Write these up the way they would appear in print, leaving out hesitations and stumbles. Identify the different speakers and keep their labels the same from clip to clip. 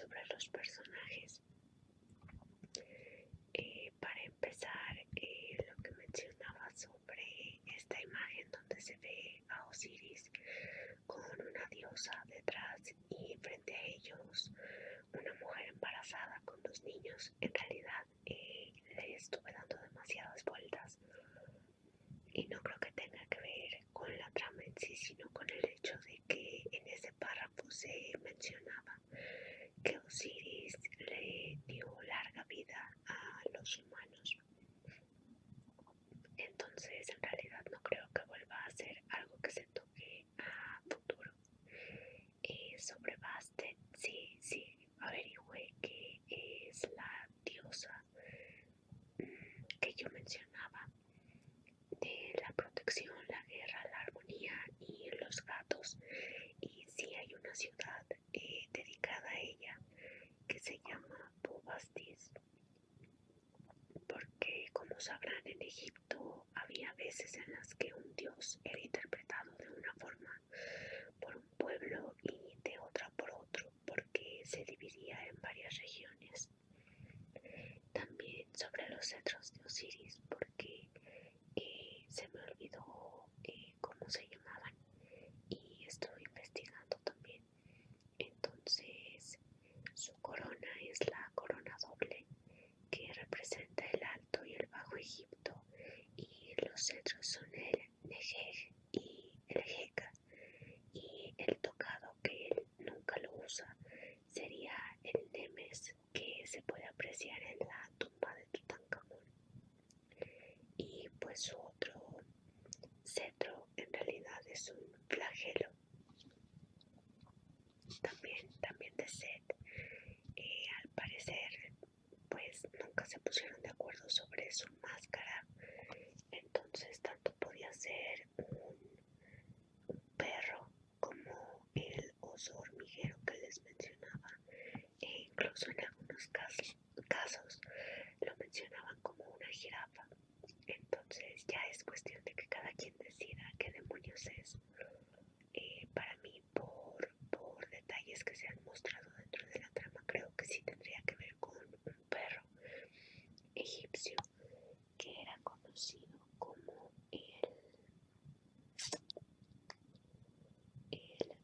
Speaker 1: sobre los personajes. Para empezar, lo que mencionaba sobre esta imagen donde se ve a Osiris con una diosa detrás y frente a ellos una mujer embarazada con dos niños. En realidad le estuve dando demasiadas vueltas y no creo que tenga que ver con la trama en sí, sino con el hecho de que en ese párrafo se mencionaba que Osiris le dio larga vida a los humanos. Entonces en realidad no creo que vuelva a ser algo que se toque a futuro. Sobre Bastet, sí, averigüé que es la diosa que yo mencionaba de la protección, la guerra, la armonía y los gatos. Y sí hay una ciudad dedicada a ella que se llama Bubastis, porque como sabrán en Egipto había veces en las que un dios era interpretado de una forma por un pueblo y de otra por otro, porque se dividía en varias regiones. También sobre los cetros de Osiris, porque se me olvidó cómo se llamaban y estuve investigando también. Entonces su corona es la corona doble, que representa el Alto y el Bajo Egipto, y los cetros son el Negej y el Heka, y el tocado que él nunca lo usa sería el Nemes, que se puede apreciar en la tumba de Tutankamón. Y pues su otro cetro en realidad es un flagelo, también de Set. Al parecer pues nunca se pusieron de acuerdo sobre su máscara, entonces tanto podía ser un perro como el oso hormiguero que les mencionaba, e incluso en algunos casos lo mencionaban como una jirafa. Entonces ya es cuestión de que cada quien decida qué demonios es. Para mí, por detalles que se han mostrado dentro de la trama, creo que sí tendría que ver con un perro egipcio que era conocido como el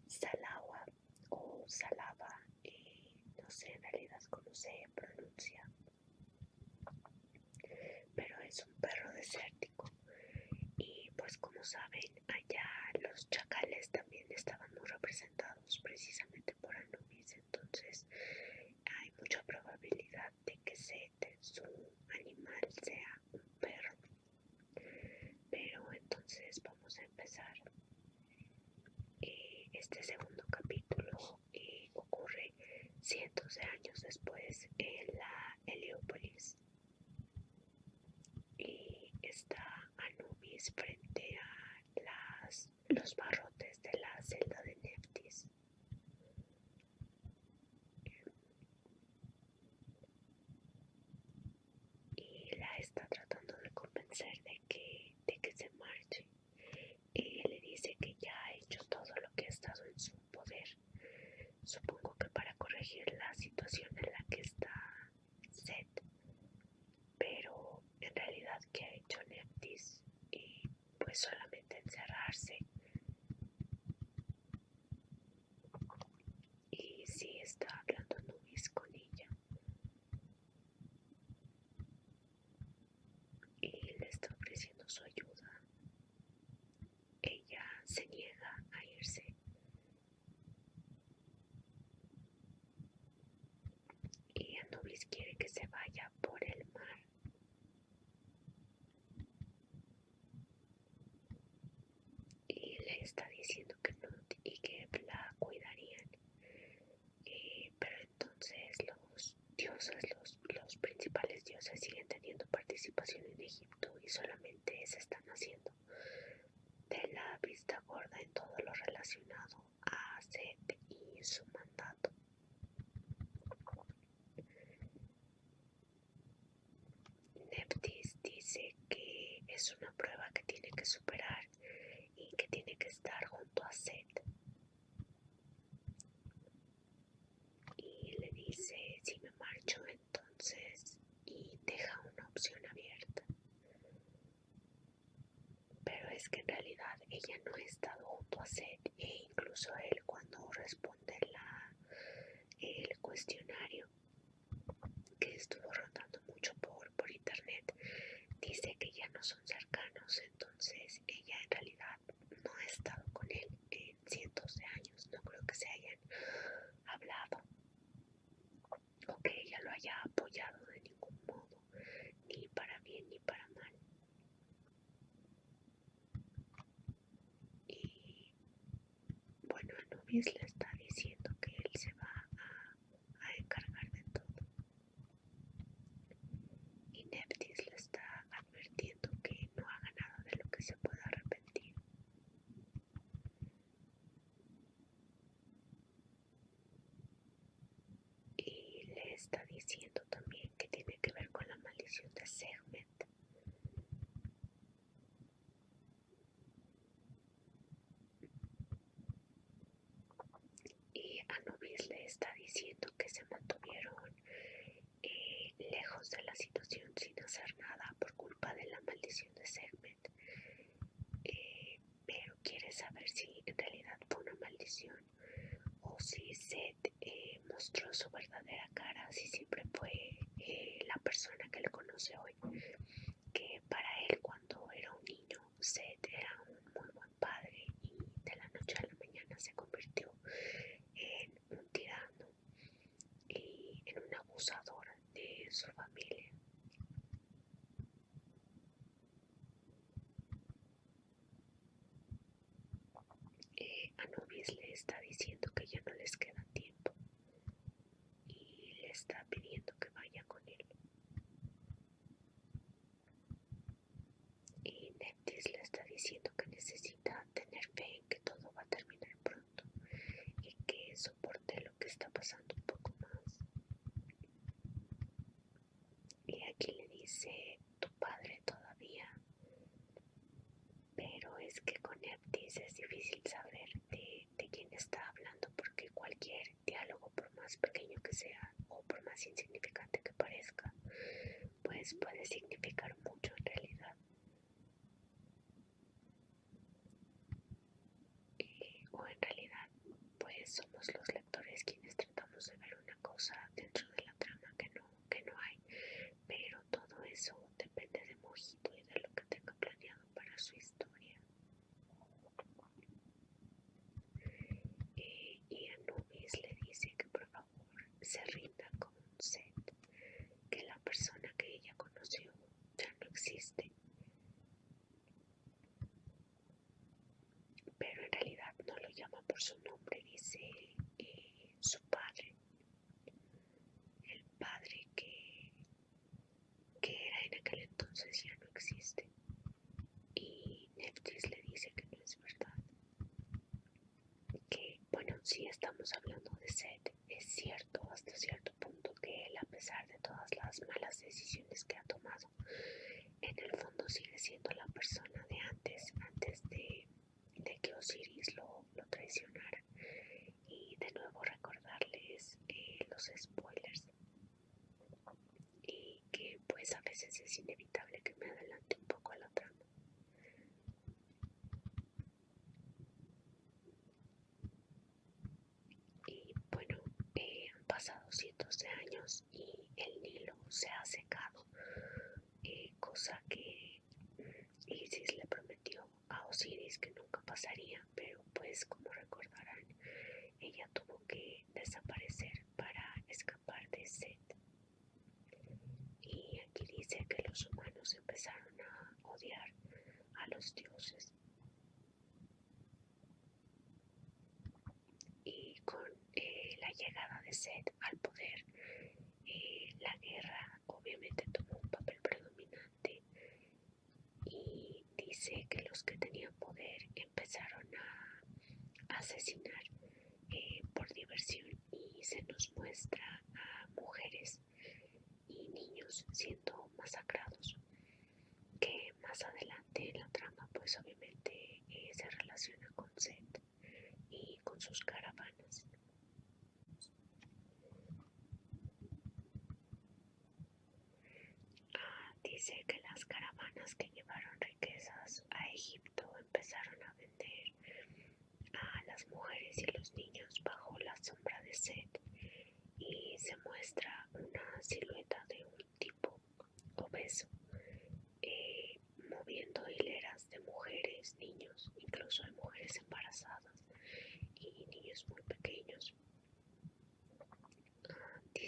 Speaker 1: Salawa o Salaba, no sé en realidad cómo se pronuncia, pero es un perro desértico. Y pues como saben, allá los chacales también estaban muy representados precisamente por Anubis, entonces hay mucha probabilidad de que Set, su animal, sea un perro. Pero entonces vamos a empezar. Este segundo capítulo ocurre cientos de años después en la Heliópolis, y está Anubis frente a los barrotes de la celda de Neftis. Y la está tratando de convencer de que se marche. Le dice que ya ha hecho todo lo que ha estado en su poder. Supongo que para corregir la situación en la que está Set. Pero en realidad, ¿qué ha hecho Neftis? Pues solamente encerrarse. Y sí está hablando Anubis con ella. Y le está ofreciendo su ayuda. Ella se niega a irse. Y Anubis quiere que se vaya por el mar. Y le está diciendo que no y que la cuidarían. Pero entonces los dioses, los principales dioses siguen teniendo participación en Egipto y solamente se están haciendo de la vista gorda en todo lo relacionado a Set y su mandato. Neftis dice que es una prueba que tiene que superar y que tiene que estar junto a Set. Y le dice ella no ha estado junto a Seth e incluso él cuando responde el cuestionario que estuvo rotando mucho por internet, dice que ya no son cercanos, entonces ella en realidad no ha estado con él en cientos de años, no creo que se hayan hablado o que ella lo haya apoyado de ningún modo, ni para bien ni para mal. Y bueno, Anubis le está diciendo que él se va a encargar de todo. Y Nephthys le está advirtiendo que no haga nada de lo que se pueda arrepentir. Y le está diciendo también que tiene que ver con la maldición de Sekhmet. Y Anubis le está diciendo que se mantuvieron lejos de la situación sin hacer nada por culpa de la maldición de Sekhmet. Pero quiere saber si en realidad fue una maldición o si Seth mostró su verdadera cara, si siempre fue la persona que le conoce hoy. Que para él cuando era un niño, Seth era un muy buen padre y de la noche a la mañana se convirtió en un tirano y en un abusador de su familia. Anubis le está diciendo que ya no les queda tiempo y le está pidiendo que vaya con él. Y Nephthys le está diciendo que necesita tener fe en que todo va a terminar pronto y que soporte lo que está pasando un poco más. Y aquí le dice tu padre todavía, pero es que con Nephthys es difícil saber de quién está hablando porque cualquier diálogo, por más pequeño que sea o por más insignificante que parezca, pues puede significar mucho en realidad. O en realidad pues somos los lectores quienes tratamos de ver una cosa dentro de la trama que no hay, pero todo eso depende de Mojito y de lo que tenga planeado para su historia. Y Anubis le dice que por favor se rinda con Seth, que la persona que ella conoció ya no existe, pero en realidad no lo llama por su nombre, dice su padre, el padre que era en aquel entonces ya no existe. Y Nephthys le dice que no es verdad, que bueno, sí estamos hablando de Seth, es cierto hasta cierto punto que él, a pesar de todas las malas decisiones que ha tomado, en el fondo sigue siendo la persona de antes de que Osiris lo traicionara. Y de nuevo recordarles los spoilers y que pues a veces es inevitable que me adelante un poco a la trama. Y bueno, han pasado cientos de años y el Nilo se ha secado, cosa que Isis le prometió a Osiris que nunca pasaría, pero pues como recordarán, ella tuvo que desaparecer para escapar de Seth. Y aquí dice que los humanos empezaron a odiar a los dioses. Y con la llegada de Seth al poder, la guerra obviamente tomó un papel predominante y dice que los que tenían poder empezaron a asesinar por diversión y se nos muestra a mujeres y niños siendo masacrados, que más adelante en la trama pues obviamente se relaciona con Seth y con sus caravanas. Dice que las caravanas que llevaron riquezas a Egipto empezaron a vender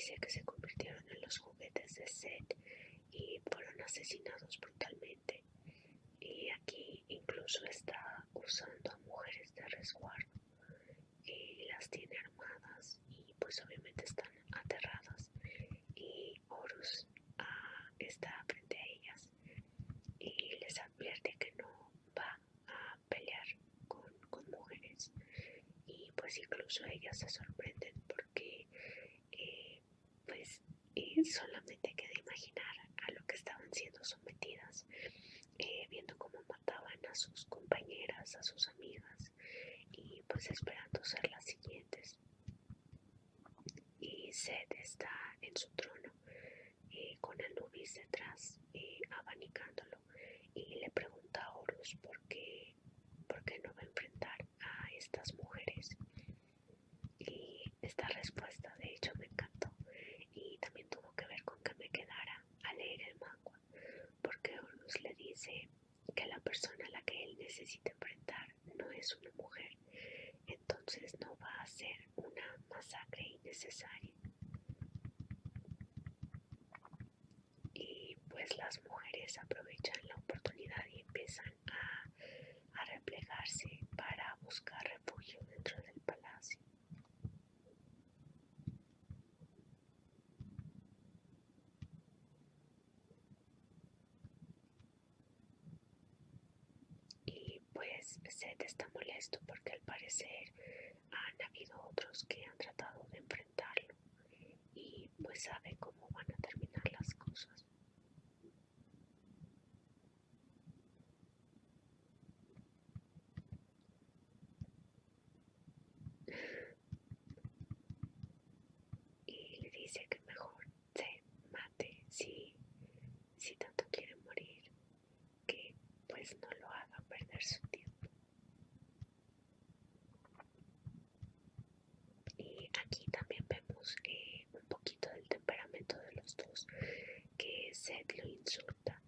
Speaker 1: dice que se convirtieron en los juguetes de Seth y fueron asesinados brutalmente. Y aquí incluso está usando a mujeres de resguardo y las tiene armadas y pues obviamente están aterradas. Y Horus está frente a ellas y les advierte que no va a pelear con mujeres. Y pues incluso ellas se sorprenden porque pues solamente queda imaginar a lo que estaban siendo sometidas, viendo cómo mataban a sus compañeras, a sus amigas y pues esperando ser las siguientes. Y Seth está en su trono con Anubis detrás, abanicándolo, y le pregunta a Horus por qué no va a enfrentar a estas mujeres. Y esta respuesta de hecho me encantó y también tuvo que ver con que me quedara a leer el manga, porque Horus le dice que la persona a la que él necesita enfrentar no es una mujer, entonces no va a ser una masacre innecesaria. Y pues las mujeres aprovechan la oportunidad y empiezan a replegarse para buscar refugio dentro del palacio. Y pues Seth está molesto porque al parecer han habido otros que han tratado de enfrentarlo y pues sabe cómo van a terminar las cosas. Y le dice que mejor se mate si tanto quiere morir, que pues no lo haga perder su tiempo. Y aquí también vemos un poquito del temperamento de los dos, que Seth lo insulta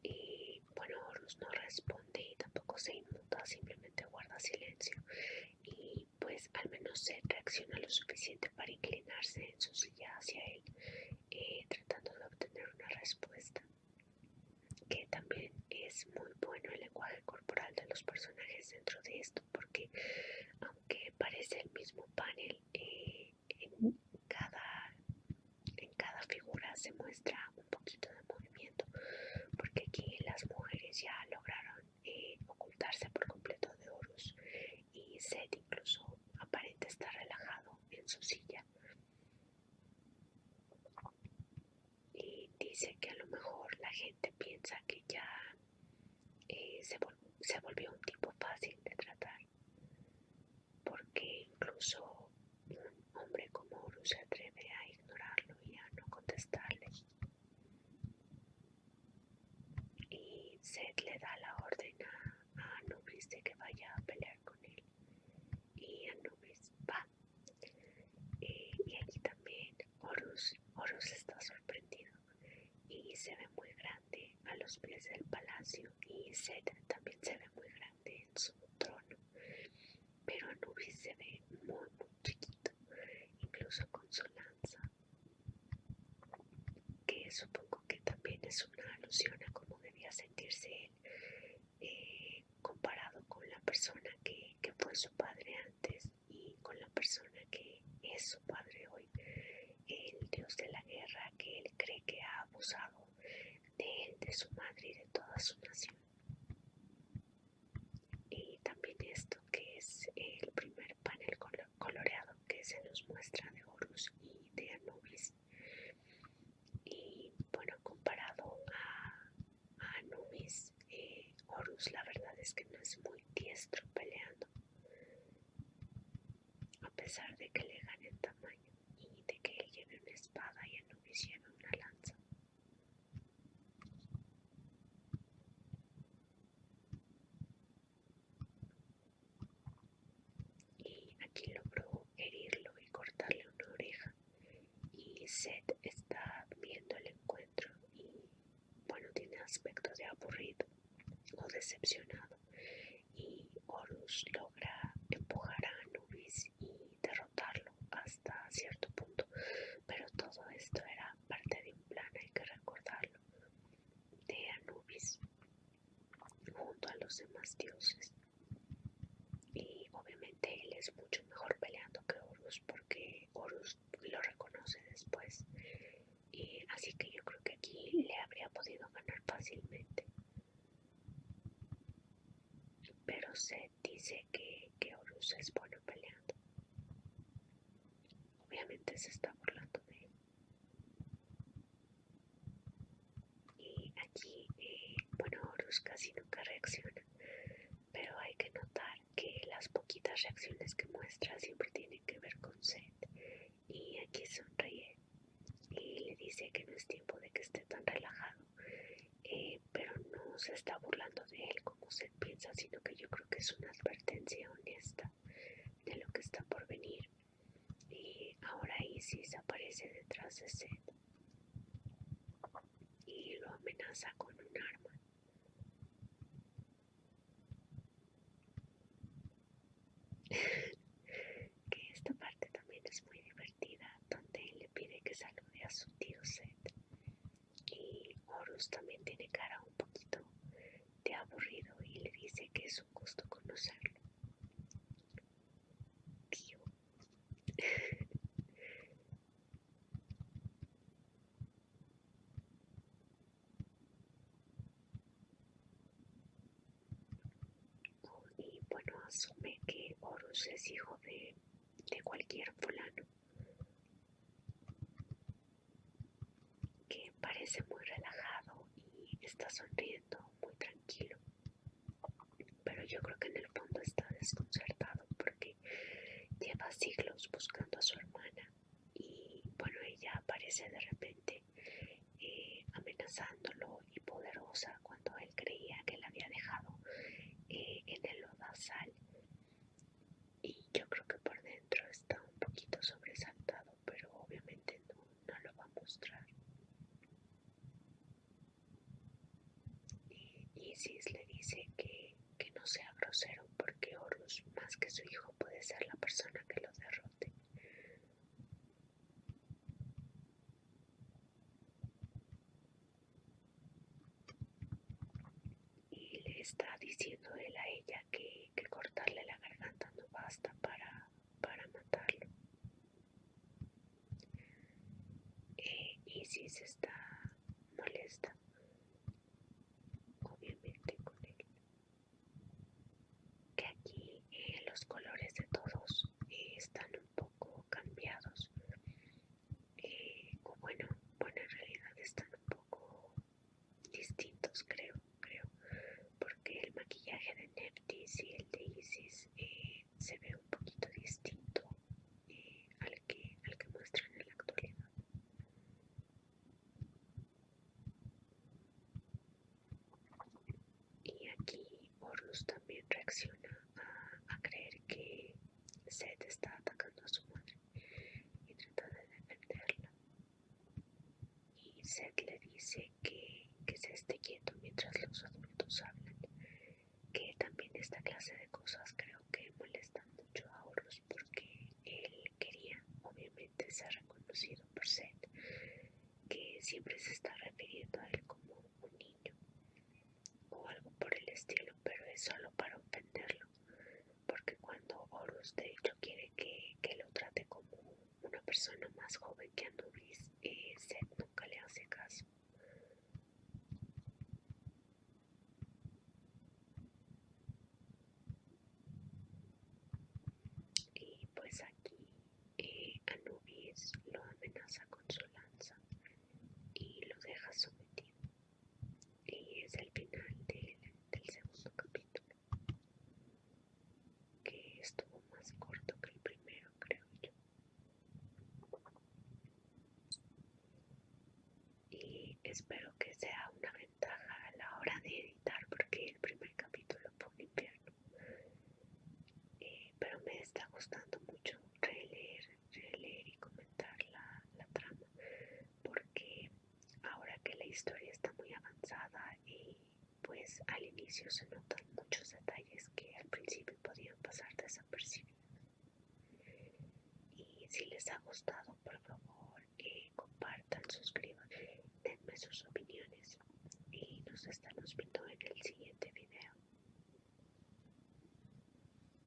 Speaker 1: y bueno, Horus no responde y tampoco se inmuta, simplemente guarda silencio y pues al menos Seth reacciona lo suficiente para inclinarse en su silla hacia él, tratando de obtener una respuesta. Que también es muy bueno el lenguaje corporal de los personajes dentro de esto, porque aunque parece el mismo panel, cada, en cada figura se muestra un poquito de movimiento, porque aquí las mujeres ya lograron ocultarse por completo de Horus y Seth incluso aparenta estar relajado en su silla. Y dice que a lo mejor la gente piensa que ya se volvió un tipo fácil de tratar, porque incluso un hombre como Horus se atreve a ignorarlo y a no contestarle. Y Seth le da la orden a Anubis de que vaya a pelear con él. Y Anubis va. Y aquí también Horus está sorprendido y se ve muy grande a los pies del palacio, y Seth también se ve muy grande en su trono, pero Anubis se ve muy chiquito, incluso con su lanza, que supongo que también es una alusión a cómo debía sentirse él, comparado con la persona que fue su padre antes y con la persona que es su padre hoy, el dios de la guerra, que él cree que ha abusado de él, de su madre y de toda su nación. Y también esto que es el primer panel coloreado que se nos muestra de Horus y de Anubis. Y bueno, comparado a Anubis, Horus la verdad es que no es muy diestro peleando, a pesar de que le gane en tamaño y de que él lleve una espada y Anubis lleve una lanza. Y aquí logró herirlo y cortarle una oreja, y Seth está viendo el encuentro y bueno, tiene aspecto de aburrido o decepcionado, y Horus logra empujar a Anubis y derrotarlo hasta cierto punto, más dioses. Y obviamente él es mucho mejor peleando que Horus porque Horus lo reconoce después. Y así que yo creo que aquí le habría podido ganar fácilmente. Pero Seth dice que Horus es bueno peleando. Obviamente se está burlando de él. Y aquí, bueno, Horus casi nunca reacciona. Pero hay que notar que las poquitas reacciones que muestra siempre tienen que ver con Seth. Y aquí sonríe y le dice que no es tiempo de que esté tan relajado. Pero no se está burlando de él como Seth piensa, sino que yo creo que es una advertencia honesta de lo que está por venir. Y ahora Isis aparece detrás de Seth y lo amenaza con un arma. Que esta parte también es muy divertida, donde él le pide que salude a su tío Seth. Y Horus también tiene cara un poquito de aburrido y le dice que es un gusto conocerlo. Tío. Y bueno, asume que Horus es hijo de cualquier fulano, que parece muy relajado y está sonriendo muy tranquilo. Pero yo creo que en el fondo está desconcertado porque lleva siglos buscando a su hermana y bueno, ella aparece de repente amenazándolo y poderosa cuando él creía que la había dejado en el lodazal. Y yo creo que por dentro está un poquito sobresaltado, pero obviamente no lo va a mostrar. Y Isis le dice que no sea grosero porque Horus, más que su hijo, puede ser la persona que lo derrote. Y le está diciendo él a ella que cortarle la garganta no basta para matarlo. Isis está molesta, obviamente, con él. Que aquí los colores de todos están un poco cambiados. O bueno, en realidad están un poco distintos, creo, porque el maquillaje de Nephthys y el de Isis se ve un poquito distinto al que muestran en la actualidad. Y aquí Horus también reacciona a creer que Seth está atacando a su madre y trata de defenderla. Y Seth le dice que se esté quieto mientras los adultos hablan, que también esta clase de cosas creo que molestan mucho a Horus porque él quería obviamente ser reconocido por Seth, que siempre se está refiriendo a él como un niño o algo por el estilo, pero es solo para ofenderlo, porque cuando Horus de hecho quiere que lo trate como una persona más joven que Anubis, Seth nunca le hace caso. Y pues aquí Anubis lo amenaza con su lanza y lo deja sometido. Y es el final del segundo capítulo, que estuvo más corto que el primero, creo yo. Y espero que sea una ventaja a la hora de editar, porque el primer capítulo fue un infierno. Pero me está gustando mucho releer y comentar la trama, porque ahora que la historia está muy avanzada y pues al inicio se notan muchos detalles que al principio podían pasar desapercibidos. Y si les ha gustado, por favor, compartan, suscriban, denme sus opiniones y nos estamos viendo en el siguiente.